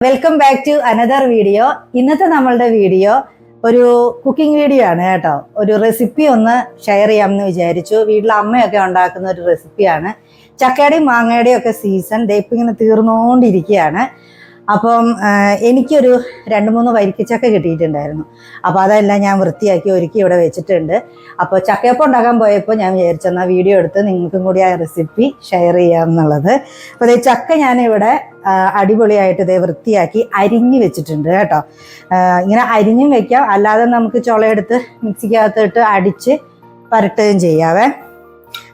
Welcome back to another video. ഇന്നത്തെ നമ്മളുടെ video ഒരു കുക്കിംഗ് വീഡിയോ ആണ് കേട്ടോ. ഒരു റെസിപ്പി ഒന്ന് ഷെയർ ചെയ്യാമെന്ന് വിചാരിച്ചു. വീട്ടിൽ അമ്മയൊക്കെ ഉണ്ടാക്കുന്ന ഒരു റെസിപ്പിയാണ്. ചക്കയുടെയും മാങ്ങയുടെയും ഒക്കെ സീസൺ ഇപ്പം ഇങ്ങനെ തീർന്നുകൊണ്ടിരിക്കുകയാണ്. അപ്പം എനിക്കൊരു 2-3 വരിക്കച്ചക്ക കിട്ടിയിട്ടുണ്ടായിരുന്നു. അപ്പോൾ അതെല്ലാം ഞാൻ വൃത്തിയാക്കി ഒരുക്കി ഇവിടെ വെച്ചിട്ടുണ്ട്. അപ്പോൾ ചക്കയപ്പം ഉണ്ടാക്കാൻ പോയപ്പോൾ ഞാൻ വിചാരിച്ചെന്നാൽ വീഡിയോ എടുത്ത് നിങ്ങൾക്കും കൂടി ആ റെസിപ്പി ഷെയർ ചെയ്യാമെന്നുള്ളത്. അപ്പോൾ അതേ ചക്ക ഞാനിവിടെ അടിപൊളിയായിട്ട് ഇതേ വൃത്തിയാക്കി അരിഞ്ഞ് വെച്ചിട്ടുണ്ട് കേട്ടോ. ഇങ്ങനെ അരിഞ്ഞും വെക്കാം, അല്ലാതെ നമുക്ക് ചുളയെടുത്ത് മിക്സിക്കകത്തിട്ട് അടിച്ച് പരട്ടുകയും ചെയ്യാവേ.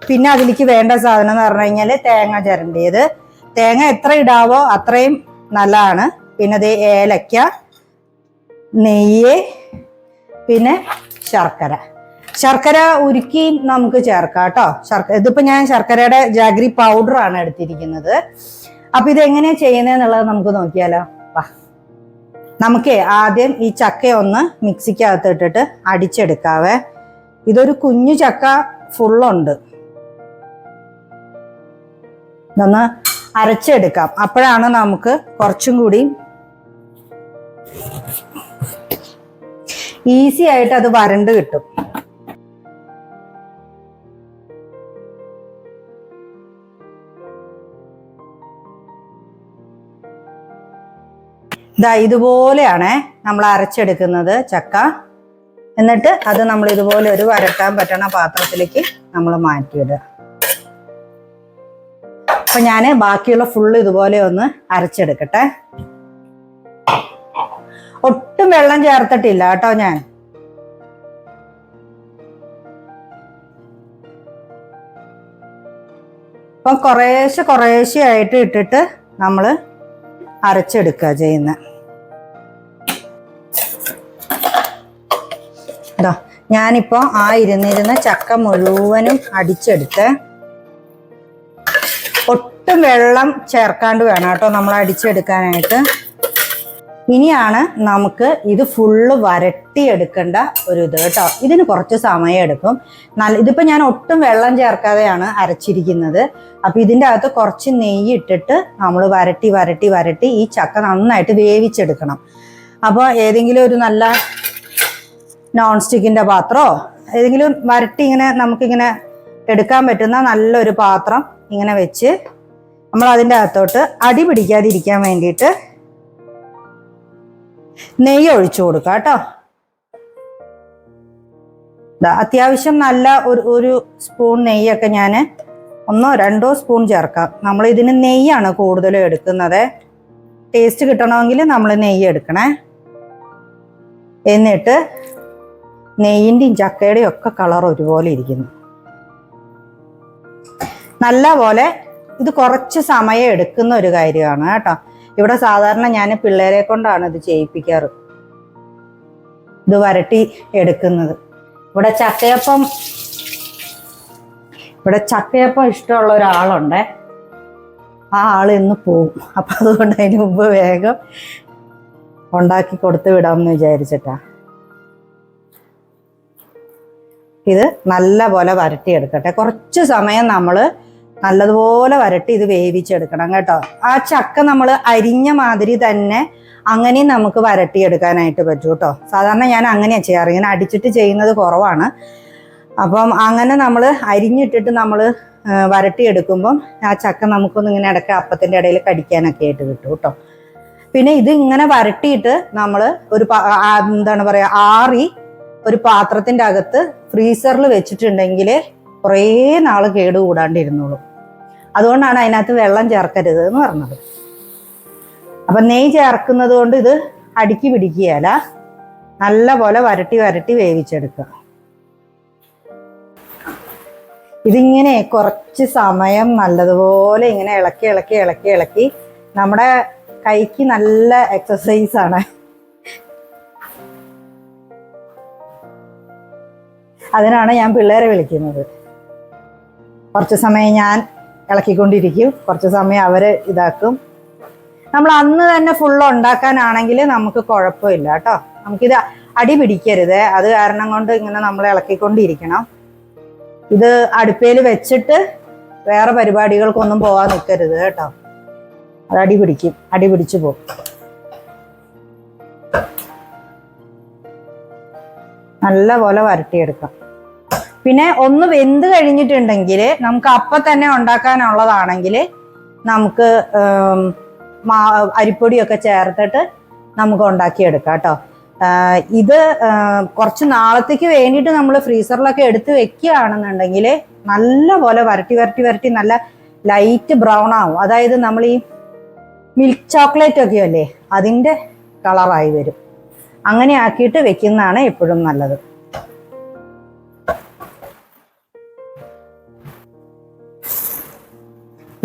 പിന്നെ അതിലേക്ക് വേണ്ട സാധനം എന്ന് പറഞ്ഞു കഴിഞ്ഞാൽ തേങ്ങ ചിരണ്ടിയത്. തേങ്ങ എത്ര ഇടാവോ അത്രയും നല്ലതാണ്. പിന്നെ അത് ഏലക്ക, നെയ്യ്, പിന്നെ ശർക്കര ഉരുക്കി നമുക്ക് ചേർക്കാം കേട്ടോ. ഇതിപ്പോ ഞാൻ ശർക്കരയുടെ ജാഗ്രി പൗഡറാണ് എടുത്തിരിക്കുന്നത്. അപ്പൊ ഇതെങ്ങനെയാ ചെയ്യുന്നതെന്നുള്ളത് നമുക്ക് നോക്കിയാലോ. വാ, നമുക്ക് ആദ്യം ഈ ചക്കയൊന്ന് മിക്സിക്കകത്ത് ഇട്ടിട്ട് അടിച്ചെടുക്കാവേ. ഇതൊരു കുഞ്ഞു ചക്ക ഫുള്ളുണ്ട്. ഇതൊന്ന് അരച്ചെടുക്കാം. അപ്പോഴാണ് നമുക്ക് കുറച്ചും കൂടി ഈസി ആയിട്ട് അത് വരണ്ട് കിട്ടും. ഇതുപോലെയാണേ നമ്മൾ അരച്ചെടുക്കുന്നത് ചക്ക. എന്നിട്ട് അത് നമ്മൾ ഇതുപോലെ ഒരു വരട്ടാൻ പറ്റണ പാത്രത്തിലേക്ക് നമ്മൾ മാറ്റിയിടുക. അപ്പൊ ഞാൻ ബാക്കിയുള്ള ഫുള്ള് ഇതുപോലെ ഒന്ന് അരച്ചെടുക്കട്ടെ. ഒട്ടും വെള്ളം ചേർത്തിട്ടില്ല കേട്ടോ ഞാൻ. അപ്പൊ കുറേശ്ശെ ആയിട്ട് ഇട്ടിട്ട് നമ്മൾ അരച്ചെടുക്കുക ചെയ്യുന്നത്. ഞാനിപ്പോ ആ ഇരുന്നിരുന്ന ചക്ക മുഴുവനും അടിച്ചെടുത്ത്, ഒട്ടും വെള്ളം ചേർക്കാണ്ട് വേണം കേട്ടോ നമ്മൾ അടിച്ചെടുക്കാനായിട്ട്. ഇനിയാണ് നമുക്ക് ഇത് ഫുള്ള് വരട്ടിയെടുക്കേണ്ട ഒരു ഇത് കേട്ടോ. ഇതിന് കുറച്ച് സമയം എടുക്കും. ഇതിപ്പോ ഞാൻ ഒട്ടും വെള്ളം ചേർക്കാതെയാണ് അരച്ചിരിക്കുന്നത്. അപ്പൊ ഇതിൻ്റെ അകത്ത് കുറച്ച് നെയ്യ് ഇട്ടിട്ട് നമ്മൾ വരട്ടി ഈ ചക്ക നന്നായിട്ട് വേവിച്ചെടുക്കണം. അപ്പോൾ ഏതെങ്കിലും ഒരു നല്ല നോൺ സ്റ്റിക്കിന്റെ പാത്രമോ ഏതെങ്കിലും വരട്ടി ഇങ്ങനെ നമുക്കിങ്ങനെ എടുക്കാൻ പറ്റുന്ന നല്ലൊരു പാത്രം ഇങ്ങനെ വെച്ച് നമ്മൾ അതിൻ്റെ അകത്തോട്ട് അടി പിടിക്കാതിരിക്കാൻ വേണ്ടിയിട്ട് നെയ്യ് ഒഴിച്ചു കൊടുക്കുക കേട്ടോ. അത്യാവശ്യം നല്ല ഒരു സ്പൂൺ നെയ്യൊക്കെ ഞാൻ 1-2 സ്പൂൺ ചേർക്കാം. നമ്മൾ ഇതിന് നെയ്യാണ് കൂടുതലും എടുക്കുന്നത്. ടേസ്റ്റ് കിട്ടണമെങ്കിൽ നമ്മൾ നെയ്യ് എടുക്കണേ. എന്നിട്ട് നെയ്യിൻ്റെയും ചക്കയുടെയും ഒക്കെ കളർ ഒരുപോലെ ഇരിക്കുന്നു. നല്ല പോലെ ഇത് കുറച്ച് സമയം എടുക്കുന്ന ഒരു കാര്യമാണ് കേട്ടോ. ഇവിടെ സാധാരണ ഞാൻ പിള്ളേരെ കൊണ്ടാണ് ഇത് ചെയ്യിപ്പിക്കാറ്, ഇത് വരട്ടി എടുക്കുന്നത്. ഇവിടെ ചക്കയപ്പം ഇഷ്ടമുള്ള ഒരാളുണ്ടേ. ആ ആൾ ഇന്ന് പോവും. അപ്പൊ അതുകൊണ്ട് അതിന് മുമ്പ് വേഗം ഉണ്ടാക്കി കൊടുത്ത് വിടാമെന്ന് വിചാരിച്ചിട്ടാ. ഇത് നല്ല പോലെ വരട്ടിയെടുക്കട്ടെ. കുറച്ച് സമയം നമ്മൾ നല്ലതുപോലെ വരട്ടി ഇത് വേവിച്ചെടുക്കണം കേട്ടോ. ആ ചക്ക നമ്മൾ അരിഞ്ഞ മാതിരി തന്നെ അങ്ങനെയും നമുക്ക് വരട്ടിയെടുക്കാനായിട്ട് പറ്റും കേട്ടോ. സാധാരണ ഞാൻ അങ്ങനെയാണ് ചെയ്യാറ്, ഇങ്ങനെ അടിച്ചിട്ട് ചെയ്യുന്നത് കുറവാണ്. അപ്പം അങ്ങനെ നമ്മൾ അരിഞ്ഞിട്ടിട്ട് നമ്മൾ വരട്ടിയെടുക്കുമ്പം ആ ചക്ക നമുക്കൊന്ന് ഇങ്ങനെ ഇടയ്ക്ക് അപ്പത്തിൻ്റെ ഇടയിൽ കടിക്കാനൊക്കെ ആയിട്ട് കിട്ടും കേട്ടോ. പിന്നെ ഇത് ഇങ്ങനെ വരട്ടിയിട്ട് നമ്മൾ ഒരു എന്താണ് പറയുക, ആറി ഒരു പാത്രത്തിൻ്റെ അകത്ത് ഫ്രീസറിൽ വെച്ചിട്ടുണ്ടെങ്കിൽ കുറേ നാൾ കേടുകൂടാണ്ടിരുന്നുള്ളൂ. അതുകൊണ്ടാണ് അതിനകത്ത് വെള്ളം ചേർക്കരുത് എന്ന് പറഞ്ഞത്. അപ്പം നെയ്യ് ചേർക്കുന്നത് കൊണ്ട് ഇത് അടുക്കി പിടിക്കുകയല്ല, നല്ല പോലെ വരട്ടി വേവിച്ചെടുക്കുക. ഇതിങ്ങനെ കുറച്ച് സമയം നല്ലതുപോലെ ഇങ്ങനെ ഇളക്കി നമ്മുടെ കൈക്ക് നല്ല എക്സസൈസാണ്. അതിനാണ് ഞാൻ പിള്ളേരെ വിളിക്കുന്നത്. കുറച്ച് സമയം ഞാൻ ഇളക്കിക്കൊണ്ടിരിക്കും, കുറച്ച് സമയം അവര് ഇതാക്കും. നമ്മൾ അന്ന് തന്നെ ഫുള്ള് ഉണ്ടാക്കാനാണെങ്കിൽ നമുക്ക് കുഴപ്പമില്ല കേട്ടോ. നമുക്കിത് അടി പിടിക്കരുത്, അത് കാരണം കൊണ്ട് ഇങ്ങനെ നമ്മൾ ഇളക്കിക്കൊണ്ടിരിക്കണം. ഇത് അടുപ്പേൽ വെച്ചിട്ട് വേറെ പരിപാടികൾക്കൊന്നും പോകാൻ നിൽക്കരുത് കേട്ടോ. അത് അടി പിടിച്ചു പോകും. നല്ലപോലെ വരട്ടിയെടുക്കാം. പിന്നെ ഒന്ന് വെന്ത് കഴിഞ്ഞിട്ടുണ്ടെങ്കിൽ നമുക്ക് അപ്പം തന്നെ ഉണ്ടാക്കാനുള്ളതാണെങ്കിൽ നമുക്ക് അരിപ്പൊടിയൊക്കെ ചേർത്തിട്ട് നമുക്ക് ഉണ്ടാക്കിയെടുക്കാം കേട്ടോ. ഇത് കുറച്ച് നാളത്തേക്ക് വേണ്ടിയിട്ട് നമ്മൾ ഫ്രീസറിലൊക്കെ എടുത്ത് വെക്കുകയാണെന്നുണ്ടെങ്കിൽ നല്ലപോലെ വരട്ടി നല്ല ലൈറ്റ് ബ്രൗൺ ആവും. അതായത് നമ്മൾ ഈ മിൽക്ക് ചോക്ലേറ്റ് ഒക്കെ അല്ലേ അതിൻ്റെ കളറായി വരും. അങ്ങനെ ആക്കിയിട്ട് വെക്കുന്നതാണ് എപ്പോഴും നല്ലത്.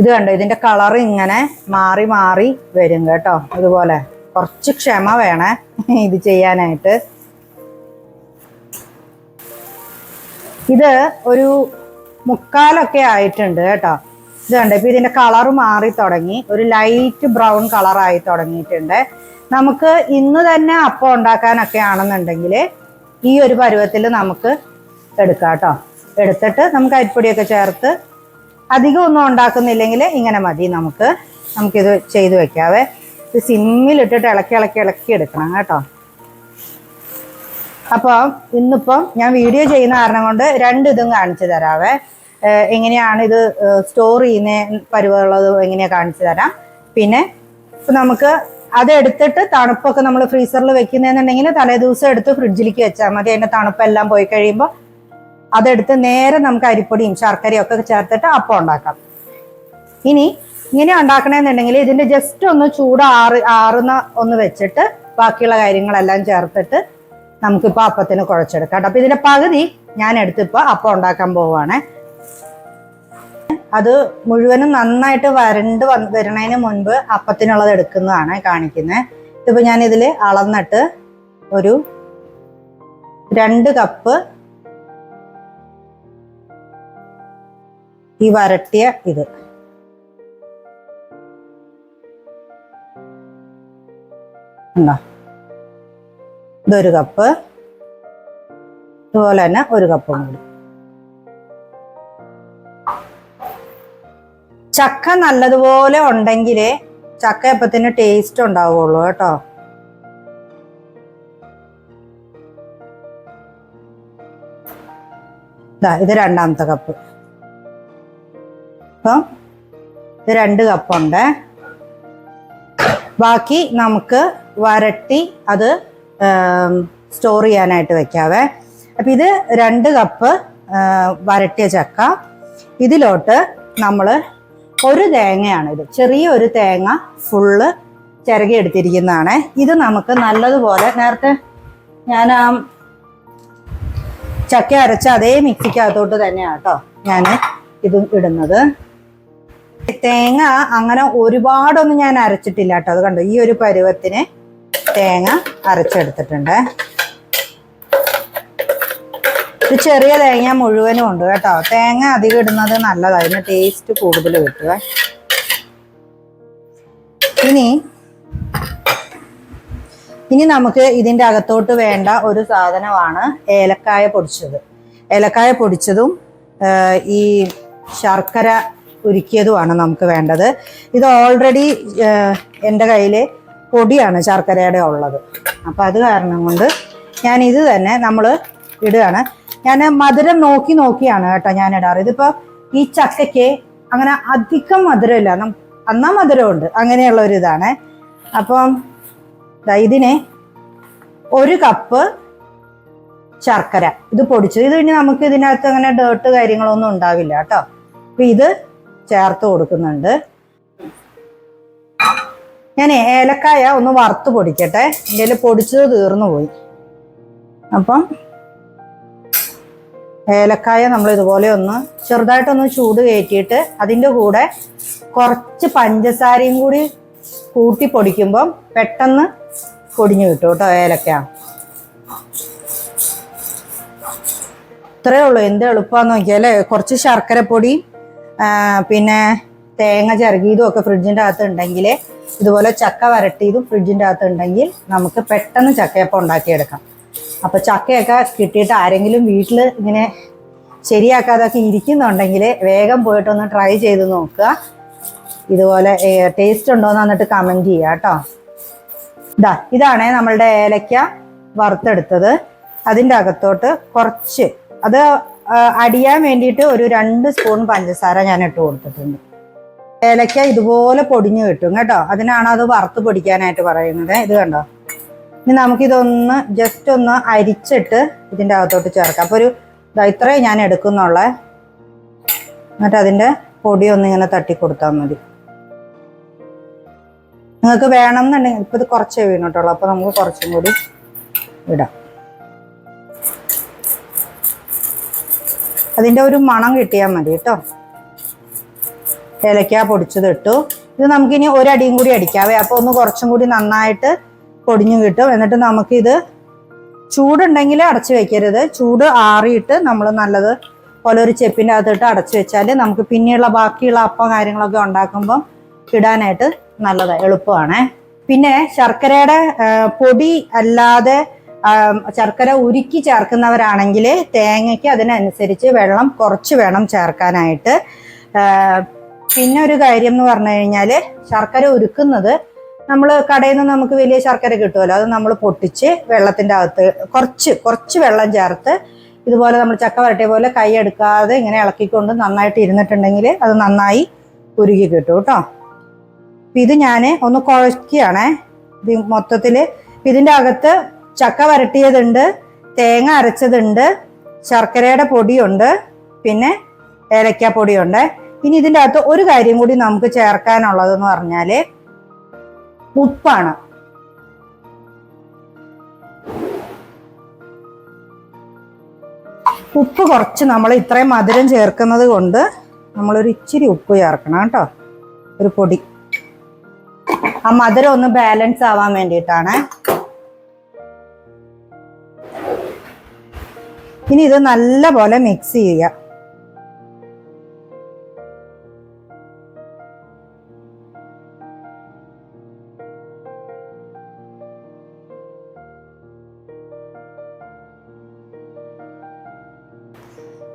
ഇത് കണ്ടോ, ഇതിന്റെ കളർ ഇങ്ങനെ മാറി മാറി വരും കേട്ടോ. ഇതുപോലെ കുറച്ച് ക്ഷമ വേണേ ഇത് ചെയ്യാനായിട്ട്. ഇത് ഒരു മുക്കാലൊക്കെ ആയിട്ടുണ്ട് കേട്ടോ. ഇത് കണ്ടോ, ഇപ്പൊ ഇതിന്റെ കളർ മാറി തുടങ്ങി, ഒരു ലൈറ്റ് ബ്രൗൺ കളറായി തുടങ്ങിയിട്ടുണ്ട്. നമുക്ക് ഇന്ന് തന്നെ അപ്പം ഉണ്ടാക്കാനൊക്കെ ആണെന്നുണ്ടെങ്കിൽ ഈ ഒരു പരുവത്തിൽ നമുക്ക് എടുക്കാം കേട്ടോ. എടുത്തിട്ട് നമുക്ക് അരിപ്പൊടിയൊക്കെ ചേർത്ത് അധികം ഒന്നും ഉണ്ടാക്കുന്നില്ലെങ്കിൽ ഇങ്ങനെ മതി. നമുക്കിത് ചെയ്ത് വെക്കാവേ. ഇത് സിമ്മിലിട്ടിട്ട് ഇളക്കി എടുക്കണം കേട്ടോ. അപ്പോൾ ഇന്നിപ്പം ഞാൻ വീഡിയോ ചെയ്യുന്ന കാരണം കൊണ്ട് രണ്ടിതും കാണിച്ചു തരാവേ. എങ്ങനെയാണ് ഇത് സ്റ്റോർ ചെയ്യുന്ന പരുവുള്ളത് എങ്ങനെയാണ് കാണിച്ചു തരാം. പിന്നെ ഇപ്പം നമുക്ക് അതെടുത്തിട്ട് തണുപ്പൊക്കെ നമ്മൾ ഫ്രീസറിൽ വെക്കുന്നതെന്നുണ്ടെങ്കിൽ തലേ ദിവസം എടുത്ത് ഫ്രിഡ്ജിലേക്ക് വെച്ചാൽ മതി. അതിൻ്റെ തണുപ്പെല്ലാം പോയി കഴിയുമ്പോൾ അതെടുത്ത് നേരെ നമുക്ക് അരിപ്പൊടിയും ശർക്കരയും ഒക്കെ ചേർത്തിട്ട് അപ്പം ഉണ്ടാക്കാം. ഇനി ഇങ്ങനെ ഉണ്ടാക്കണമെന്നുണ്ടെങ്കിൽ ഇതിന്റെ ജസ്റ്റ് ഒന്ന് ആറുന്ന ഒന്ന് വെച്ചിട്ട് ബാക്കിയുള്ള കാര്യങ്ങളെല്ലാം ചേർത്തിട്ട് നമുക്കിപ്പോൾ അപ്പത്തിന് കുഴച്ചെടുക്കാം. അപ്പൊ ഇതിന്റെ പകുതി ഞാൻ എടുത്തിപ്പോൾ അപ്പം ഉണ്ടാക്കാൻ പോവുകയാണ്. അത് മുഴുവനും നന്നായിട്ട് വരുന്നതിന് മുൻപ് അപ്പത്തിനുള്ളത് എടുക്കുന്നതാണ് കാണിക്കുന്നത്. ഇതിപ്പോൾ ഞാൻ ഇതിൽ അളന്നിട്ട് ഒരു 2 കപ്പ് ഈ വരട്ടിയ ഇത് ഉണ്ടോ, ഇതൊരു കപ്പ്, ഇതുപോലെ തന്നെ 1 കപ്പും കൂടി. ചക്ക നല്ലതുപോലെ ഉണ്ടെങ്കിലേ ചക്കയപ്പത്തിന് ടേസ്റ്റ് ഉണ്ടാവുള്ളൂ കേട്ടോ. ഇത് 2ാമത്തെ കപ്പ്. അപ്പം ഇത് 2 കപ്പുണ്ട്. ബാക്കി നമുക്ക് വരട്ടി അത് സ്റ്റോർ ചെയ്യാനായിട്ട് വെക്കാവേ. അപ്പം ഇത് 2 കപ്പ് വരട്ടിയ ചക്ക. ഇതിലോട്ട് നമ്മൾ ഒരു തേങ്ങയാണ്, ഇത് ചെറിയൊരു തേങ്ങ ഫുള്ള് ചിരകി എടുത്തിരിക്കുന്നതാണ്. ഇത് നമുക്ക് നല്ലതുപോലെ നേരത്തെ ഞാൻ ചക്ക അരച്ച അതേ മിക്സിക്കകത്തോട്ട് തന്നെയാണ് കേട്ടോ ഞാൻ ഇതും ഇടുന്നത്. തേങ്ങ അങ്ങനെ ഒരുപാടൊന്നും ഞാൻ അരച്ചിട്ടില്ല കേട്ടോ. അത് കണ്ടോ, ഈ ഒരു പരുവത്തിന് തേങ്ങ അരച്ചെടുത്തിട്ടുണ്ട്. ഇത് ചെറിയ തേങ്ങ മുഴുവനും ഉണ്ട് കേട്ടോ. തേങ്ങ അധികം ഇടുന്നത് നല്ലതാണ്, അതിന് ടേസ്റ്റ് കൂടുതൽ കിട്ടുക. ഇനി നമുക്ക് ഇതിൻ്റെ അകത്തോട്ട് വേണ്ട ഒരു സാധനമാണ് ഏലക്കായ പൊടിച്ചത്. ഏലക്കായ പൊടിച്ചതും ഈ ശർക്കര ഉരുക്കിയതുമാണ് നമുക്ക് വേണ്ടത്. ഇത് ഓൾറെഡി എൻ്റെ കയ്യിൽ പൊടിയാണ് ശർക്കരയുടെ ഉള്ളത്. അപ്പം അത് കാരണം കൊണ്ട് ഞാൻ ഇത് തന്നെ നമ്മൾ ഇടുകയാണ്. ഞാൻ മധുരം നോക്കിയാണ് കേട്ടോ ഞാൻ ഇടാറ്. ഇതിപ്പോൾ ഈ ചക്കയ്ക്ക് അങ്ങനെ അധികം മധുരമില്ല, എന്നാൽ മധുരമുണ്ട്, അങ്ങനെയുള്ള ഒരു ഇതാണ്. അപ്പം ഇതിന് 1 കപ്പ് ശർക്കര ഇത് പൊടിച്ചത്. ഇത് ഇനി നമുക്ക് ഇതിനകത്ത് അങ്ങനെ ഡേർട്ട് കാര്യങ്ങളൊന്നും ഉണ്ടാവില്ല കേട്ടോ. അപ്പം ഇത് ചേർത്ത് കൊടുക്കുന്നുണ്ട്. ഞാൻ ഏലക്കായ ഒന്ന് വറുത്ത് പൊടിക്കട്ടെ, എൻ്റെ പൊടിച്ചത് തീർന്നു പോയി. അപ്പം ഏലക്കായ നമ്മൾ ഇതുപോലെ ഒന്ന് ചെറുതായിട്ടൊന്ന് ചൂട് കയറ്റിയിട്ട് അതിൻ്റെ കൂടെ കുറച്ച് പഞ്ചസാരയും കൂടി കൂട്ടി പൊടിക്കുമ്പം പെട്ടെന്ന് പൊടിഞ്ഞു കിട്ടും കേട്ടോ ഏലക്ക. ഇത്രയേ ഉള്ളൂ, എന്ത് എളുപ്പമാണെന്ന് നോക്കിയാലേ. കുറച്ച് ശർക്കരപ്പൊടി പിന്നെ തേങ്ങ ചിരകിയതും ഒക്കെ ഫ്രിഡ്ജിൻ്റെ അകത്ത് ഉണ്ടെങ്കിൽ, ഇതുപോലെ ചക്ക വരട്ടിയതും ഫ്രിഡ്ജിൻ്റെ അകത്ത് ഉണ്ടെങ്കിൽ നമുക്ക് പെട്ടെന്ന് ചക്കയപ്പം ഉണ്ടാക്കിയെടുക്കാം. അപ്പോൾ ചക്കയൊക്കെ കിട്ടിയിട്ട് ആരെങ്കിലും വീട്ടിൽ ഇങ്ങനെ ശരിയാക്കാതൊക്കെ ഇരിക്കുന്നുണ്ടെങ്കിൽ വേഗം പോയിട്ടൊന്ന് ട്രൈ ചെയ്ത് നോക്കുക. ഇതുപോലെ ടേസ്റ്റ് ഉണ്ടോയെന്ന് എന്നിട്ട് കമൻറ്റ് ചെയ്യുക കേട്ടോ. ഇതാണ് നമ്മളുടെ ഏലക്ക വറുത്തെടുത്തത്. അതിൻ്റെ അകത്തോട്ട് കുറച്ച് അത് അടിയാൻ വേണ്ടിയിട്ട് ഒരു 2 സ്പൂൺ പഞ്ചസാര ഞാൻ ഇട്ട് കൊടുത്തിട്ടുണ്ട്. ഏലക്ക ഇതുപോലെ പൊടിഞ്ഞു കിട്ടും കേട്ടോ, അതിനാണ് അത് വറുത്ത് പൊടിക്കാനായിട്ട് പറയുന്നത്. ഇത് കണ്ടോ. ഇനി നമുക്കിതൊന്ന് ജസ്റ്റ് ഒന്ന് അരിച്ചിട്ട് ഇതിൻ്റെ അകത്തോട്ട് ചേർക്കാം. അപ്പോൾ ഒരു ഇത്രയും ഞാൻ എടുക്കുന്നുള്ള. എന്നിട്ട് അതിൻ്റെ പൊടി ഒന്നിങ്ങനെ തട്ടി കൊടുത്താൽ മതി. നിങ്ങൾക്ക് വേണമെന്നുണ്ടെങ്കിൽ ഇപ്പം ഇത് കുറച്ചേ വീണിട്ടുള്ളൂ, അപ്പോൾ നമുക്ക് കുറച്ചും കൂടി ഇടാം. അതിൻ്റെ ഒരു മണം കിട്ടിയാൽ മതി കേട്ടോ. ഏലക്ക പൊടിച്ചത് ഇട്ടു. ഇത് നമുക്കിനി ഒരടിയും കൂടി അടിക്കാവേ, അപ്പോൾ ഒന്ന് കുറച്ചും കൂടി നന്നായിട്ട് പൊടിഞ്ഞു കിട്ടും. എന്നിട്ട് നമുക്കിത് ചൂടുണ്ടെങ്കിൽ അടച്ചു വെക്കരുത്, ചൂട് ആറിയിട്ട് നമ്മൾ നല്ലത് പോലെ ഒരു ചെപ്പിൻ്റെ അകത്തിട്ട് അടച്ചു വെച്ചാൽ നമുക്ക് പിന്നെയുള്ള ബാക്കിയുള്ള അപ്പം കാര്യങ്ങളൊക്കെ ഉണ്ടാക്കുമ്പം ഇടാനായിട്ട് നല്ലതാണ്, എളുപ്പമാണ്. പിന്നെ ശർക്കരയുടെ പൊടി അല്ലാതെ ശർക്കര ഉരുക്കി ചേർക്കുന്നവരാണെങ്കിൽ തേങ്ങയ്ക്ക് അതിനനുസരിച്ച് വെള്ളം കുറച്ച് വേണം ചേർക്കാനായിട്ട്. പിന്നെ ഒരു കാര്യം എന്ന് പറഞ്ഞു കഴിഞ്ഞാൽ ശർക്കര ഉരുക്കുന്നത് നമ്മൾ കടയിൽ നിന്ന് നമുക്ക് വലിയ ശർക്കര കിട്ടുമല്ലോ, അത് നമ്മൾ പൊട്ടിച്ച് വെള്ളത്തിൻ്റെ അകത്ത് കുറച്ച് വെള്ളം ചേർത്ത് ഇതുപോലെ നമ്മൾ ചക്ക വരട്ടിയ പോലെ കൈ എടുക്കാതെ ഇങ്ങനെ ഇളക്കിക്കൊണ്ട് നന്നായിട്ട് ഇരുന്നിട്ടുണ്ടെങ്കിൽ അത് നന്നായി ഉരുകി കിട്ടും കേട്ടോ. ഇത് ഞാൻ ഒന്ന് കുഴക്കുകയാണേ. ഇത് മൊത്തത്തിൽ ഇതിൻ്റെ അകത്ത് ചക്ക വരട്ടിയതുണ്ട്, തേങ്ങ അരച്ചതുണ്ട്, ശർക്കരയുടെ പൊടിയുണ്ട്, പിന്നെ ഏലക്കാപ്പൊടിയുണ്ട്. ഇനി ഇതിൻ്റെ അകത്ത് ഒരു കാര്യം കൂടി നമുക്ക് ചേർക്കാനുള്ളതെന്ന് പറഞ്ഞാൽ ഉപ്പാണ്. ഉപ്പ് കുറച്ച് നമ്മൾ ഇത്രയും മധുരം ചേർക്കുന്നത് കൊണ്ട് നമ്മളൊരു ഇച്ചിരി ഉപ്പ് ചേർക്കണം കേട്ടോ, ഒരു പൊടി. ആ മധുരം ഒന്ന് ബാലൻസ് ആവാൻ വേണ്ടിയിട്ടാണ്. ഇനി ഇത് നല്ല പോലെ മിക്സ് ചെയ്യുക.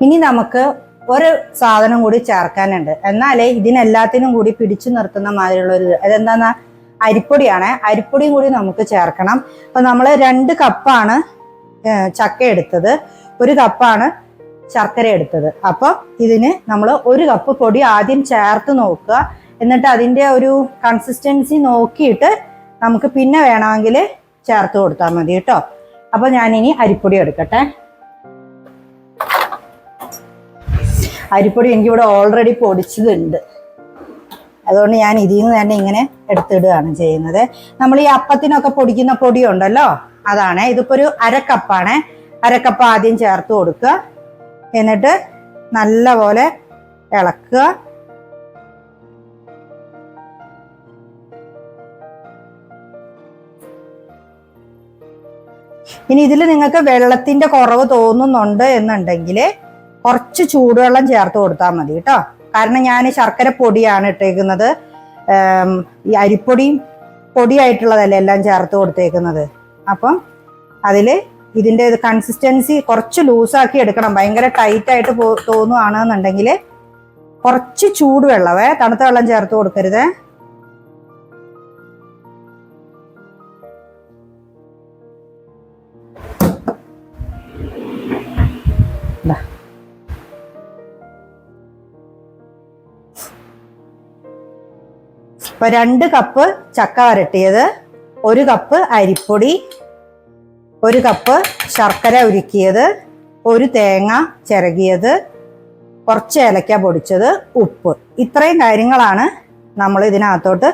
ഇനി നമുക്ക് ഒരു സാധനം കൂടി ചേർക്കാനുണ്ട്, എന്നാലേ ഇതിനെല്ലാത്തിനും കൂടി പിടിച്ചു നിർത്തുന്ന മാതിരിയുള്ള ഒരു അതെന്താന്നാ അരിപ്പൊടിയാണ്. അരിപ്പൊടിയും കൂടി നമുക്ക് ചേർക്കണം. അപ്പൊ നമ്മൾ 2 കപ്പാണ് ചക്ക എടുത്തത്, 1 കപ്പാണ് ശർക്കര എടുത്തത്. അപ്പോൾ ഇതിന് നമ്മൾ 1 കപ്പ് പൊടി ആദ്യം ചേർത്ത് നോക്കുക. എന്നിട്ട് അതിൻ്റെ ഒരു കൺസിസ്റ്റൻസി നോക്കിയിട്ട് നമുക്ക് പിന്നെ വേണമെങ്കിൽ ചേർത്ത് കൊടുത്താൽ മതി കേട്ടോ. അപ്പോൾ ഞാനിനി അരിപ്പൊടി എടുക്കട്ടെ. അരിപ്പൊടി എനിക്കിവിടെ ഓൾറെഡി പൊടിച്ചതുണ്ട്, അതുകൊണ്ട് ഞാൻ ഇതിൽ നിന്ന് തന്നെ ഇങ്ങനെ എടുത്തിടുകയാണ് ചെയ്യുന്നത്. നമ്മൾ ഈ അപ്പത്തിനൊക്കെ പൊടിക്കുന്ന പൊടി ഉണ്ടല്ലോ, അതാണ്. ഇതിപ്പോൾ ഒരു 1/2 കപ്പാണ്. 1/2 കപ്പ് ആദ്യം ചേർത്ത് കൊടുക്കുക. എന്നിട്ട് നല്ല പോലെ ഇളക്കുക. ഇനി ഇതിൽ നിങ്ങൾക്ക് വെള്ളത്തിന്റെ കുറവ് തോന്നുന്നുണ്ട് എന്നുണ്ടെങ്കിൽ കുറച്ച് ചൂടുവെള്ളം ചേർത്ത് കൊടുത്താൽ മതി കേട്ടോ. കാരണം ഞാൻ ശർക്കര പൊടിയാണ് ഇട്ടേക്കുന്നത്, ഈ അരിപ്പൊടിയും പൊടിയായിട്ടുള്ളതല്ലേ എല്ലാം ചേർത്ത് കൊടുത്തേക്കുന്നത്. അപ്പം അതിൽ ഇതിൻ്റെ കൺസിസ്റ്റൻസി കുറച്ച് ലൂസാക്കി എടുക്കണം. ഭയങ്കര ടൈറ്റായിട്ട് തോന്നുകയാണെന്നുണ്ടെങ്കിൽ കുറച്ച് ചൂടുവെള്ളമേ, തണുത്ത വെള്ളം ചേർത്ത് കൊടുക്കരുത്. ഇപ്പൊ 2 കപ്പ് ചക്ക വരട്ടിയത്, 1 കപ്പ് അരിപ്പൊടി, 1 കപ്പ് ശർക്കര ഉരുക്കിയത്, 1 തേങ്ങ ചിരകിയത്, കുറച്ച് ഏലക്ക പൊടിച്ചത്, ഉപ്പ്. ഇത്രയും കാര്യങ്ങളാണ് നമ്മൾ ഇതിനകത്തോട്ട്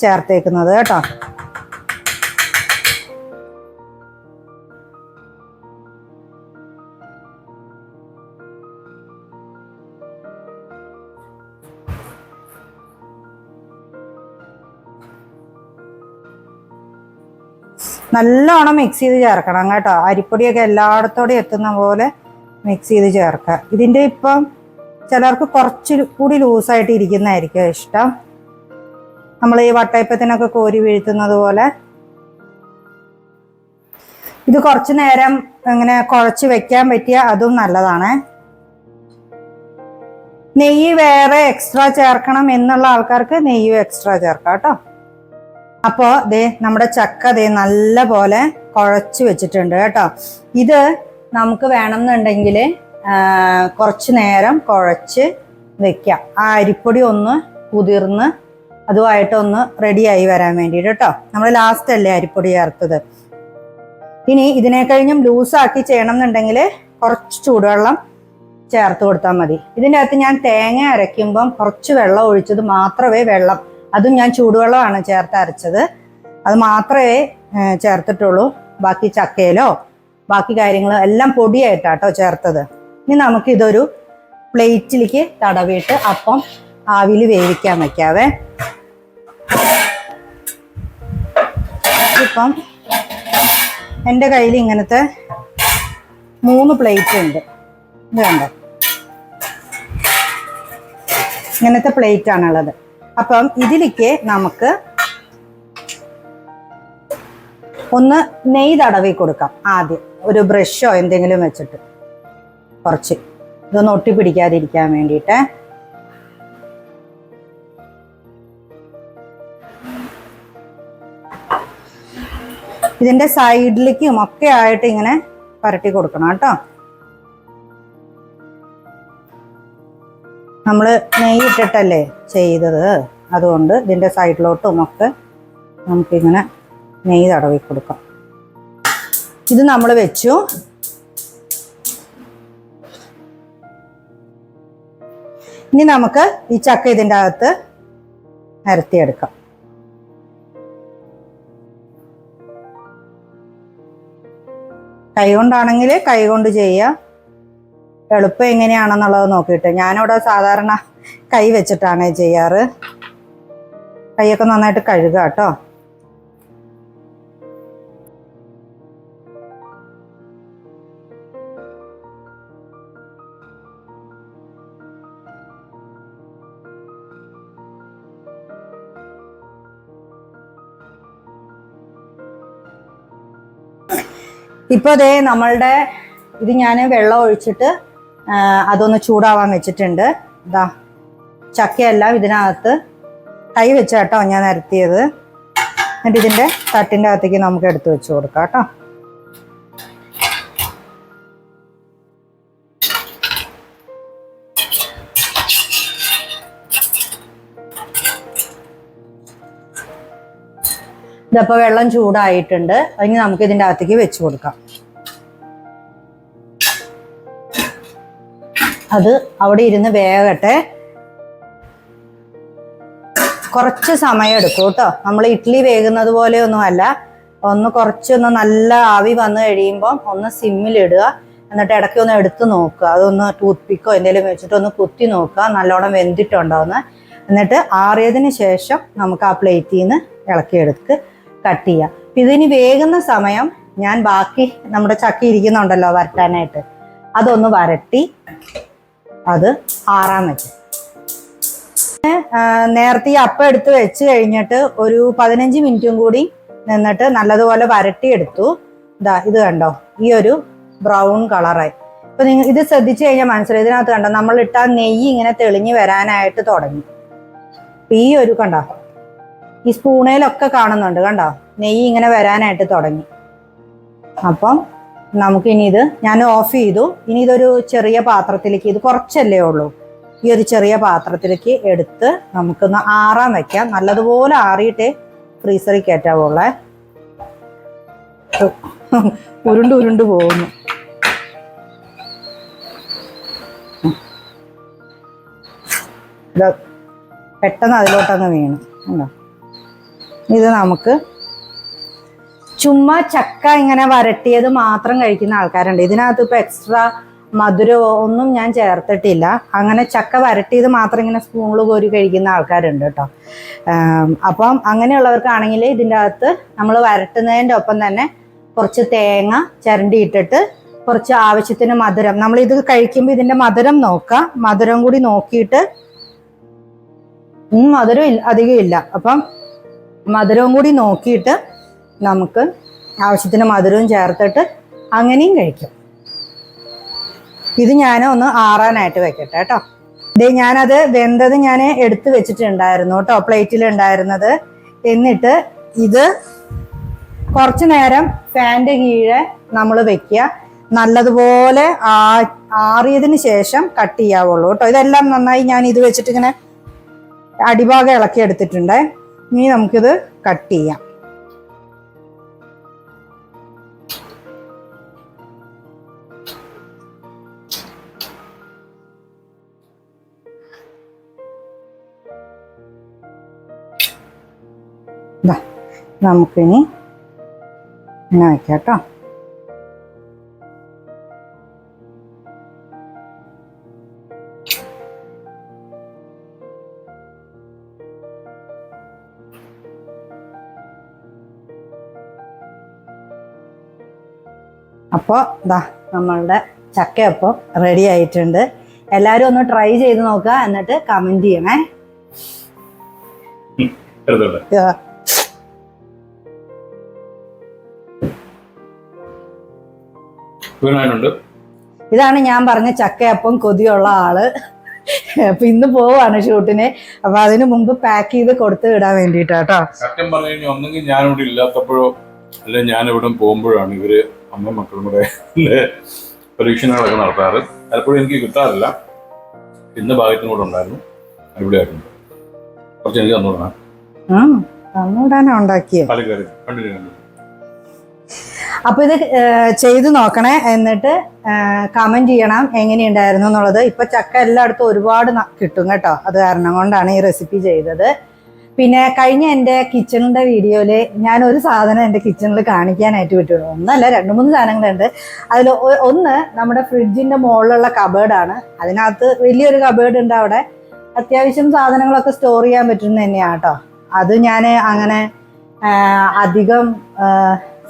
ചേർത്തേക്കുന്നത് കേട്ടോ. നല്ലോണം മിക്സ് ചെയ്ത് ചേർക്കണം കേട്ടോ. അരിപ്പൊടിയൊക്കെ എല്ലായിടത്തോടെ എത്തുന്ന പോലെ മിക്സ് ചെയ്ത് ചേർക്കുക. ഇതിൻ്റെ ഇപ്പം ചിലർക്ക് കുറച്ച് കൂടി ലൂസായിട്ട് ഇരിക്കുന്നതായിരിക്കും ഇഷ്ടം. നമ്മൾ ഈ വട്ടയപ്പത്തിനൊക്കെ കോരി വീഴ്ത്തുന്നത് പോലെ. ഇത് കുറച്ച് നേരം ഇങ്ങനെ കുഴച്ച് വെക്കാൻ പറ്റിയ അതും നല്ലതാണ്. നെയ്യ് വേറെ എക്സ്ട്രാ ചേർക്കണം എന്നുള്ള ആൾക്കാർക്ക് നെയ്യ് എക്സ്ട്രാ ചേർക്കാം കേട്ടോ. അപ്പോൾ ദേ നമ്മുടെ ചക്ക ദേ നല്ല പോലെ കുഴച്ച് വെച്ചിട്ടുണ്ട് കേട്ടോ. ഇത് നമുക്ക് വേണമെന്നുണ്ടെങ്കിൽ കുറച്ച് നേരം കുഴച്ച് വെക്കാം. ആ അരിപ്പൊടി ഒന്ന് കുതിർന്ന് അതുമായിട്ടൊന്ന് റെഡിയായി വരാൻ വേണ്ടിയിട്ട് കേട്ടോ. നമ്മൾ ലാസ്റ്റ് അല്ലേ അരിപ്പൊടി ചേർത്തത്. ഇനി ഇതിനെ കഴിഞ്ഞും ലൂസാക്കി ചെയ്യണം എന്നുണ്ടെങ്കിൽ കുറച്ച് ചൂടുവെള്ളം ചേർത്ത് കൊടുത്താൽ മതി. ഇതിൻ്റെ അകത്ത് ഞാൻ തേങ്ങ അരയ്ക്കുമ്പം കുറച്ച് വെള്ളം ഒഴിച്ചത് മാത്രമേ അതും ഞാൻ ചൂടുവെള്ളമാണ് ചേർത്ത് അരച്ചത്, അത് മാത്രമേ ചേർത്തിട്ടുള്ളൂ. ബാക്കി ചക്കയിലോ ബാക്കി കാര്യങ്ങൾ എല്ലാം പൊടിയായിട്ടാട്ടോ ചേർത്തത്. ഇനി നമുക്കിതൊരു പ്ലേറ്റിലേക്ക് തടവിയിട്ട് അപ്പം ആവിയിൽ വേവിക്കാൻ വയ്ക്കാവേ. ഇപ്പം എൻ്റെ കയ്യിൽ ഇങ്ങനത്തെ 3 പ്ലേറ്റ് ഉണ്ട്. ഇത് കണ്ടോ, ഇങ്ങനത്തെ പ്ലേറ്റ് ആണുള്ളത്. അപ്പം ഇതിലേക്ക് നമുക്ക് ഒന്ന് നെയ്യ് തടവി കൊടുക്കാം. ആദ്യം ഒരു ബ്രഷോ എന്തെങ്കിലും വെച്ചിട്ട് കുറച്ച് ഇതൊന്ന് ഒട്ടിപ്പിടിക്കാതിരിക്കാൻ വേണ്ടിയിട്ട്. ഇതിൻ്റെ സൈഡിലേക്കും ഒക്കെ ആയിട്ട് ഇങ്ങനെ പരട്ടി കൊടുക്കണം കേട്ടോ. നമ്മൾ നെയ്യ് ഇട്ടിട്ടല്ലേ ചെയ്തത്, അതുകൊണ്ട് ഇതിൻ്റെ സൈഡിലോട്ടും ഒക്കെ നമുക്കിങ്ങനെ നെയ്യ് തടവി കൊടുക്കാം. ഇത് നമ്മൾ വെച്ചു. ഇനി നമുക്ക് ഈ ചക്ക ഇതിൻ്റെ അകത്ത് നിരത്തിയെടുക്കാം. കൈകൊണ്ടാണെങ്കിൽ കൈകൊണ്ട് ചെയ്യുക. എളുപ്പം എങ്ങനെയാണെന്നുള്ളത് നോക്കിയിട്ട്. ഞാനിവിടെ സാധാരണ കൈ വെച്ചിട്ടാണ് ചെയ്യാറ്. കൈയൊക്കെ നന്നായിട്ട് കഴുകുക കേട്ടോ. ഇപ്പോൾ ദേ നമ്മളുടെ ഇത് ഞാൻ വെള്ളം ഒഴിച്ചിട്ട് അതൊന്ന് ചൂടാവാൻ വെച്ചിട്ടുണ്ട്. ഇതാ ചക്കയെല്ലാം ഇതിനകത്ത് കൈ വെച്ചാട്ടോ ഞാൻ നിരത്തിയത്. എന്നിട്ട് ഇതിൻ്റെ തട്ടിൻ്റെ അകത്തേക്ക് നമുക്ക് എടുത്ത് വെച്ച് കൊടുക്കാം കേട്ടോ. ഇതപ്പോൾ വെള്ളം ചൂടായിട്ടുണ്ട്. അതിന് നമുക്ക് ഇതിൻ്റെ അകത്തേക്ക് വെച്ച് കൊടുക്കാം. അത് അവിടെ ഇരുന്ന് വേകട്ടെ. കുറച്ച് സമയം എടുക്കും കേട്ടോ. നമ്മൾ ഇഡ്ഡലി വേകുന്നത് പോലെയൊന്നും അല്ല. കുറച്ചൊന്ന് നല്ല ആവി വന്നു കഴിയുമ്പം ഒന്ന് സിമ്മിലിടുക. എന്നിട്ട് ഇടയ്ക്ക് ഒന്ന് എടുത്ത് നോക്കുക. അതൊന്ന് ടൂത്ത് പിക്കോ എന്തെങ്കിലും വെച്ചിട്ട് ഒന്ന് കുത്തി നോക്കുക നല്ലോണം വെന്തിട്ടുണ്ടോയെന്ന്. എന്നിട്ട് ആറിയതിന് ശേഷം നമുക്ക് ആ പ്ലേറ്റിൽ നിന്ന് ഇളക്കിയെടുത്ത് കട്ട് ചെയ്യാം. ഇതിന് വേകുന്ന സമയം ഞാൻ ബാക്കി നമ്മുടെ ചക്ക ഇരിക്കുന്നുണ്ടല്ലോ വരട്ടാനായിട്ട്, അതൊന്ന് വരട്ടി അത് ആറാൻ വെക്കും. നേരത്തെ ഈ അപ്പം എടുത്ത് വെച്ച് കഴിഞ്ഞിട്ട് ഒരു 15 മിനിറ്റും കൂടി നിന്നിട്ട് നല്ലതുപോലെ വരട്ടിയെടുത്തു. ഇത് കണ്ടോ, ഈ ഒരു ബ്രൗൺ കളറായി. ഇപ്പൊ നിങ്ങൾ ഇത് ശ്രദ്ധിച്ചു കഴിഞ്ഞാൽ മനസ്സിലായി. ഇതിനകത്ത് കണ്ടോ നമ്മൾ ഇട്ട നെയ്യ് ഇങ്ങനെ തെളിഞ്ഞ് വരാനായിട്ട് തുടങ്ങി. ഈ ഒരു കണ്ടോ, ഈ സ്പൂണേലൊക്കെ കാണുന്നുണ്ട് കണ്ടോ, നെയ്യ് ഇങ്ങനെ വരാനായിട്ട് തുടങ്ങി. അപ്പം നമുക്കിനി ഇത് ഞാൻ ഓഫ് ചെയ്തു. ഇനി ഇതൊരു ചെറിയ പാത്രത്തിലേക്ക്, ഇത് കുറച്ചല്ലേ ഉള്ളൂ, ഈ ഒരു ചെറിയ പാത്രത്തിലേക്ക് എടുത്ത് നമുക്കൊന്ന് ആറാൻ വെക്കാം. നല്ലതുപോലെ ആറിയിട്ടേ ഫ്രീസറിൽ കയറ്റാവുള്ളേ. ഉരുണ്ട് പോകുന്നു. ഇത് പെട്ടെന്ന് അതിലോട്ടങ്ങ് വീണു. ഇത് നമുക്ക് ചുമ്മാ ചക്ക ഇങ്ങനെ വരട്ടിയത് മാത്രം കഴിക്കുന്ന ആൾക്കാരുണ്ട്. ഇതിനകത്ത് ഇപ്പൊ എക്സ്ട്രാ മധുരമോ ഒന്നും ഞാൻ ചേർത്തിട്ടില്ല. അങ്ങനെ ചക്ക വരട്ടിയത് മാത്രം ഇങ്ങനെ സ്പൂണിൽ കോരി കഴിക്കുന്ന ആൾക്കാരുണ്ട് കേട്ടോ. അപ്പം അങ്ങനെയുള്ളവർക്കാണെങ്കിൽ ഇതിൻ്റെ അകത്ത് നമ്മൾ വരട്ടുന്നതിൻ്റെ ഒപ്പം തന്നെ കുറച്ച് തേങ്ങ ചിരണ്ടിയിട്ടിട്ട് കുറച്ച് ആവശ്യത്തിന് മധുരം, നമ്മളിത് കഴിക്കുമ്പോൾ ഇതിൻ്റെ മധുരം നോക്കാം. മധുരം കൂടി നോക്കിയിട്ട്, മധുരം അധികം ഇല്ല, അപ്പം മധുരവും കൂടി നോക്കിയിട്ട് നമുക്ക് ആവശ്യത്തിന് മധുരവും ചേർത്തിട്ട് അങ്ങനെയും കഴിക്കും. ഇത് ഞാൻ ഒന്ന് ആറാനായിട്ട് വെക്കട്ടെ കേട്ടോ. ഇത് ഞാനത് വെന്തത് ഞാൻ എടുത്ത് വെച്ചിട്ടുണ്ടായിരുന്നു കേട്ടോ, പ്ലേറ്റിൽ ഉണ്ടായിരുന്നത്. എന്നിട്ട് ഇത് കുറച്ച് നേരം ഫാൻ്റെ കീഴെ നമ്മൾ വെക്കുക. നല്ലതുപോലെ ആറിയതിന് ശേഷം കട്ട് ചെയ്യാവുള്ളൂ കേട്ടോ. ഇതെല്ലാം നന്നായി ഞാൻ ഇത് വെച്ചിട്ട് ഇങ്ങനെ അടിഭാഗം ഇളക്കി എടുത്തിട്ടുണ്ട്. ഇനി നമുക്കിത് കട്ട് ചെയ്യാം. നമുക്കിനി ഇങ്ങനെ വയ്ക്കാം കേട്ടോ. അപ്പോൾ നമ്മളുടെ ചക്കയപ്പം റെഡി ആയിട്ടുണ്ട്. എല്ലാവരും ഒന്ന് ട്രൈ ചെയ്ത് നോക്കുക, എന്നിട്ട് കമന്റ് ചെയ്യണേ. ഇതാണ് ഞാൻ പറഞ്ഞ ചക്കയപ്പം കൊതിയുള്ള ആള്. അപ്പൊ ഇന്ന് പോവാണ് ഷൂട്ടിന്. അപ്പൊ അതിനു മുമ്പ് പാക്ക് ചെയ്ത് കൊടുത്തു വിടാൻ വേണ്ടിട്ടാട്ടോ. സത്യം പറഞ്ഞു കഴിഞ്ഞാൽ ഒന്നെങ്കിൽ ഞാനിവിടെ ഇല്ലാത്തപ്പോഴോ അല്ലെ ഞാൻ ഇവിടെ പോകുമ്പോഴാണ് ഇവര് അമ്മയും മക്കളും കൂടെ പരീക്ഷണങ്ങളൊക്കെ നടത്താറ്. പലപ്പോഴും എനിക്ക് കിട്ടാറില്ല. ഇന്ന് ഭാഗത്തും കൂടെ ഉണ്ടായിരുന്നു. അടിപൊളിയായിട്ടുണ്ട്. കുറച്ച് എനിക്ക് തന്നുവിടാനാ ഉണ്ടാക്കിയത്. പാലക്കാട് കണ്ടിട്ട് അപ്പൊ ഇത് ചെയ്ത് നോക്കണേ, എന്നിട്ട് കമന്റ് ചെയ്യണം എങ്ങനെയുണ്ടായിരുന്നു എന്നുള്ളത്. ഇപ്പൊ ചക്ക എല്ലായിടത്തും ഒരുപാട് കിട്ടും കേട്ടോ. അത് കാരണം കൊണ്ടാണ് ഈ റെസിപ്പി ചെയ്തത്. പിന്നെ കഴിഞ്ഞ എൻ്റെ കിച്ചണിന്റെ വീഡിയോയില് ഞാൻ ഒരു സാധനം എൻ്റെ കിച്ചണിൽ കാണിക്കാനായിട്ട് വിട്ടുള്ളൂ. ഒന്നല്ല, 2-3 സാധനങ്ങളുണ്ട്. അതിൽ ഒന്ന് നമ്മുടെ ഫ്രിഡ്ജിന്റെ മുകളിലുള്ള കബേർഡാണ്. അതിനകത്ത് വലിയൊരു കബേർഡ് ഉണ്ട്. അവിടെ അത്യാവശ്യം സാധനങ്ങളൊക്കെ സ്റ്റോർ ചെയ്യാൻ പറ്റുന്ന തന്നെയാണ് കേട്ടോ. അത് ഞാൻ അങ്ങനെ അധികം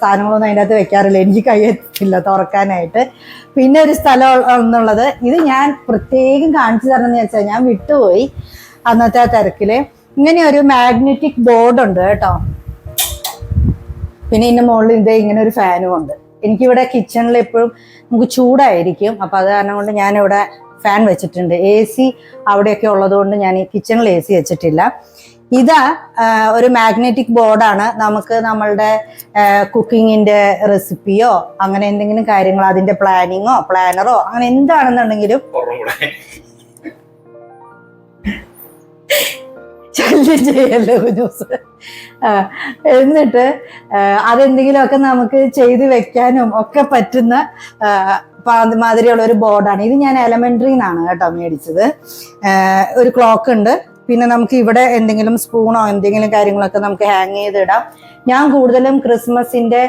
സാധനങ്ങളൊന്നും അതിൻ്റെ അകത്ത് വെക്കാറില്ല. എനിക്ക് കഴിയത്തില്ല തുറക്കാനായിട്ട്. പിന്നെ ഒരു സ്ഥലം എന്നുള്ളത് ഇത് ഞാൻ പ്രത്യേകം കാണിച്ചു തരണമെന്ന് വെച്ചാൽ ഞാൻ വിട്ടുപോയി അന്നത്തെ ആ തിരക്കില്. ഇങ്ങനെ ഒരു മാഗ്നറ്റിക് ബോർഡ് ഉണ്ട് കേട്ടോ. പിന്നെ ഇതിന്റെ മുകളിൽ ഇതേ ഇങ്ങനെ ഒരു ഫാനും ഉണ്ട്. എനിക്കിവിടെ കിച്ചണിൽ എപ്പോഴും നമുക്ക് ചൂടായിരിക്കും. അപ്പൊ അത് കാരണം കൊണ്ട് ഞാനിവിടെ ഫാൻ വെച്ചിട്ടുണ്ട്. AC അവിടെയൊക്കെ ഉള്ളത് കൊണ്ട് ഞാൻ ഈ കിച്ചണിൽ AC വെച്ചിട്ടില്ല. ഇതാ ഒരു മാഗ്നറ്റിക് ബോർഡാണ്. നമുക്ക് നമ്മളുടെ കുക്കിങ്ങിന്റെ റെസിപ്പിയോ അങ്ങനെ എന്തെങ്കിലും കാര്യങ്ങളോ അതിന്റെ പ്ലാനിങ്ങോ പ്ലാനറോ അങ്ങനെ എന്താണെന്നുണ്ടെങ്കിലും ശല്യം ചെയ്യല്ലോ ന്യൂസ്. എന്നിട്ട് അതെന്തെങ്കിലുമൊക്കെ നമുക്ക് ചെയ്ത് വെക്കാനും ഒക്കെ പറ്റുന്ന മാതിരിയുള്ള ഒരു ബോർഡാണ് ഇത്. ഞാൻ എലമെന്ററി എന്നാണ് കേട്ടോ മേടിച്ചത്. ഒരു ക്ലോക്ക് ഉണ്ട്. പിന്നെ നമുക്ക് ഇവിടെ എന്തെങ്കിലും സ്പൂണോ എന്തെങ്കിലും കാര്യങ്ങളൊക്കെ നമുക്ക് ഹാങ് ചെയ്തിടാം. ഞാൻ കൂടുതലും ക്രിസ്മസിന്റെ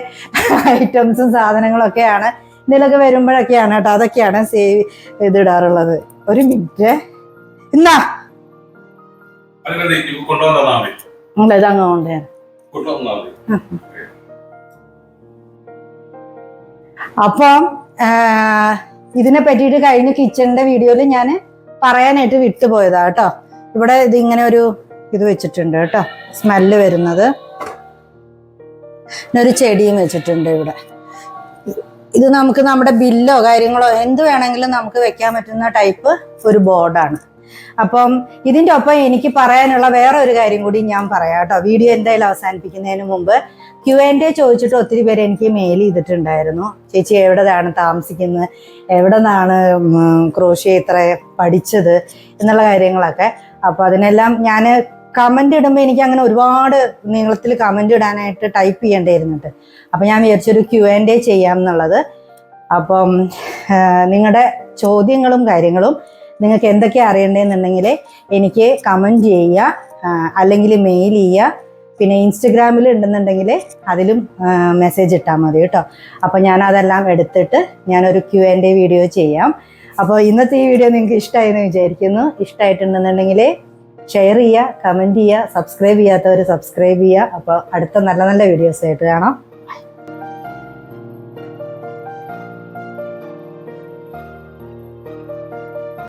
ഐറ്റംസും സാധനങ്ങളൊക്കെയാണ് ഇതിലൊക്കെ വരുമ്പോഴൊക്കെയാണ് കേട്ടോ അതൊക്കെയാണ് സേവ് ചെയ്തിടാറുള്ളത്. ഒരു മിനിറ്റ് എന്നാ ഇതങ്ങ് കൊണ്ടേ. അപ്പം ഇതിനെ പറ്റിയിട്ട് കഴിഞ്ഞ കിച്ചണിന്റെ വീഡിയോയിൽ ഞാൻ പറയാനായിട്ട് വിട്ടുപോയതാ കേട്ടോ. ഇവിടെ ഇതിങ്ങനെ ഒരു ഇത് വെച്ചിട്ടുണ്ട് കേട്ടോ, സ്മെല്ല് വരുന്നത്. ഒരു ചെടിയും വെച്ചിട്ടുണ്ട് ഇവിടെ. ഇത് നമുക്ക് നമ്മുടെ ബില്ലോ കാര്യങ്ങളോ എന്ത് വേണമെങ്കിലും നമുക്ക് വെക്കാൻ പറ്റുന്ന ടൈപ്പ് ഒരു ബോർഡാണ്. അപ്പം ഇതിൻ്റെ ഒപ്പം എനിക്ക് പറയാനുള്ള വേറെ ഒരു കാര്യം കൂടി ഞാൻ പറയാം കേട്ടോ. വീഡിയോ എന്തായാലും അവസാനിപ്പിക്കുന്നതിന് മുമ്പ് Q&A ചോദിച്ചിട്ട് ഒത്തിരി പേര് എനിക്ക് മെയിൽ ചെയ്തിട്ടുണ്ടായിരുന്നു. ചേച്ചി എവിടെയാണ് താമസിക്കുന്നത്, എവിടെ നിന്നാണ് ക്രോഷ്യ ഇത്ര പഠിച്ചത് എന്നുള്ള കാര്യങ്ങളൊക്കെ. അപ്പോൾ അതിനെല്ലാം ഞാൻ കമൻ്റ് ഇടുമ്പോൾ എനിക്ക് അങ്ങനെ ഒരുപാട് നീളത്തിൽ കമൻ്റ് ഇടാനായിട്ട് ടൈപ്പ് ചെയ്യേണ്ടിയിരുന്നിട്ട്. അപ്പം ഞാൻ വിചാരിച്ചൊരു Q&A ചെയ്യാം എന്നുള്ളത്. അപ്പം നിങ്ങളുടെ ചോദ്യങ്ങളും കാര്യങ്ങളും നിങ്ങൾക്ക് എന്തൊക്കെയാണ് അറിയണ്ടതെന്നുണ്ടെങ്കിൽ എനിക്ക് കമൻറ്റ് ചെയ്യുക, അല്ലെങ്കിൽ മെയിൽ ചെയ്യുക. പിന്നെ ഇൻസ്റ്റഗ്രാമിൽ ഉണ്ടെന്നുണ്ടെങ്കിൽ അതിലും മെസ്സേജ് ഇട്ടാൽ മതി കേട്ടോ. അപ്പോൾ ഞാനതെല്ലാം എടുത്തിട്ട് ഞാനൊരു Q&A വീഡിയോ ചെയ്യാം. അപ്പോൾ ഇന്നത്തെ ഈ വീഡിയോ നിങ്ങൾക്ക് ഇഷ്ടമായെന്ന് വിചാരിക്കുന്നു. ഇഷ്ടമായിട്ടുണ്ടെന്നുണ്ടെങ്കിൽ ഷെയർ ചെയ്യുക, കമൻറ്റ് ചെയ്യുക, സബ്സ്ക്രൈബ് ചെയ്യാത്തവർ സബ്സ്ക്രൈബ് ചെയ്യുക. അപ്പോൾ അടുത്ത നല്ല നല്ല വീഡിയോസ് ആയിട്ട് കാണാം.